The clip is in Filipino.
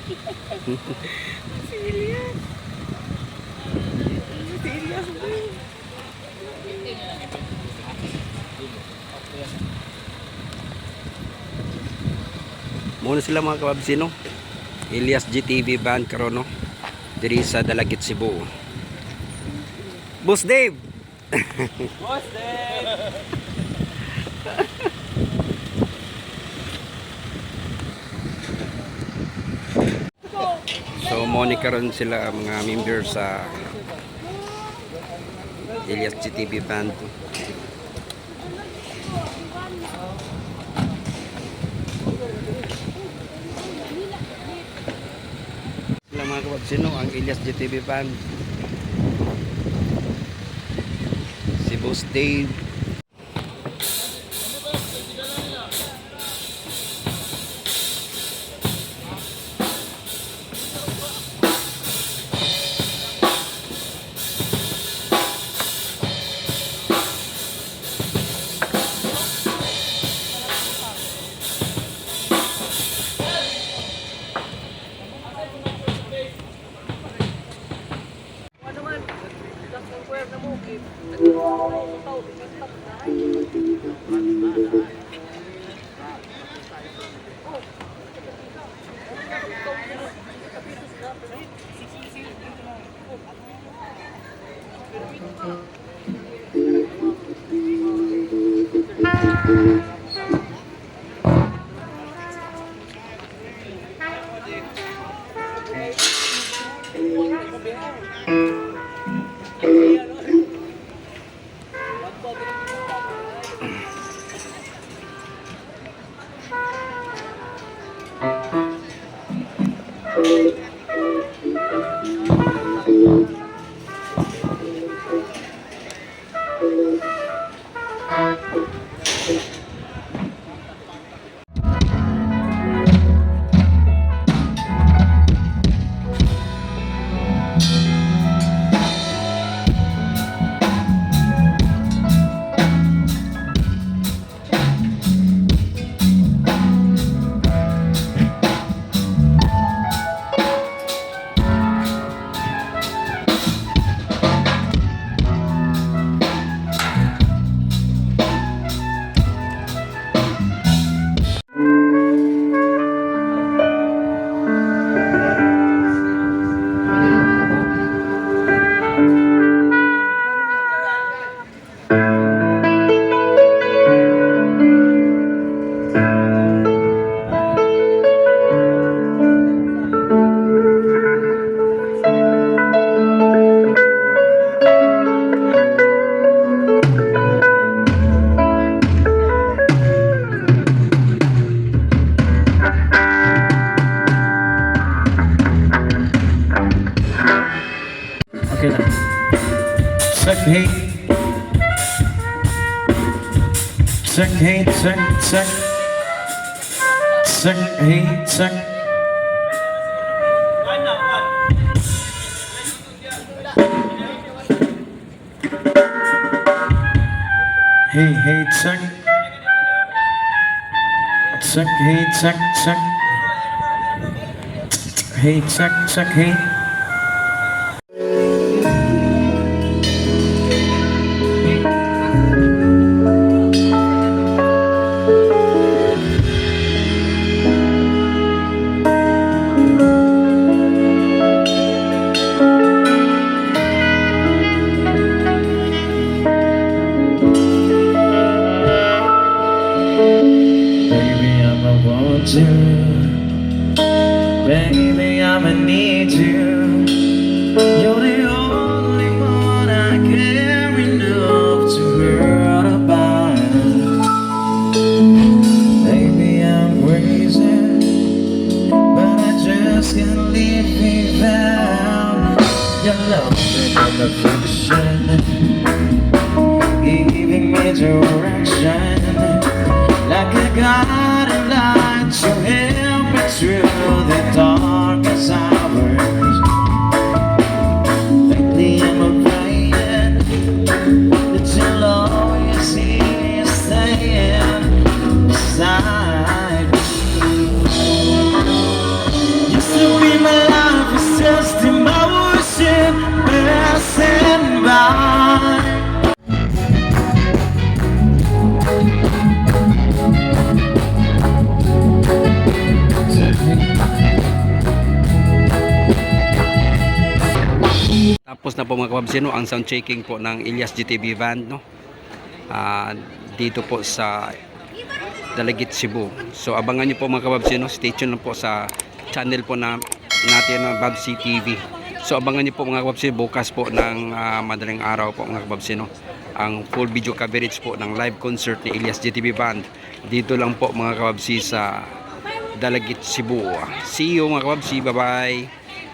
Si Elias. Si Elias ba? Muna sila mga kababsino. Elias J TV band karon no. Diri sa Dalaguete Cebu. Boss Dave. Boss Dave. So mo ni karon sila mga member sa Elias J TV band. Sila mga kababsino ang Elias J TV band. Si Boss Dave. Okay na. Check, hey. Check, hey, check, check. Check, hey, check. Hey, hey, check. Check, hey, check, check. Hey, check, check, hey. Baby, I'ma need you. You're the only one I care enough to hurt about. Baby, I'm crazy, but I just can't live without your love and affection, giving me direction like a guiding light to help me through the darkest hours. Lately I'm afraid that you'll always be staying beside me. Used to be Natapos na po mga kababsi, no, ang sound checking po ng Elias J band, no. Dito po sa Dalaguete Cebu. So abangan niyo po mga kababsi, no. Stay tuned lang po sa channel po na natin ng Babsi TV. So abangan niyo po mga kababsi, bukas po ng madaling araw po mga kababsi, no, ang full video coverage po ng live concert ni Elias J band. Dito lang po mga kababsi sa Dalaguete Cebu. See you mga kababsi, bye bye.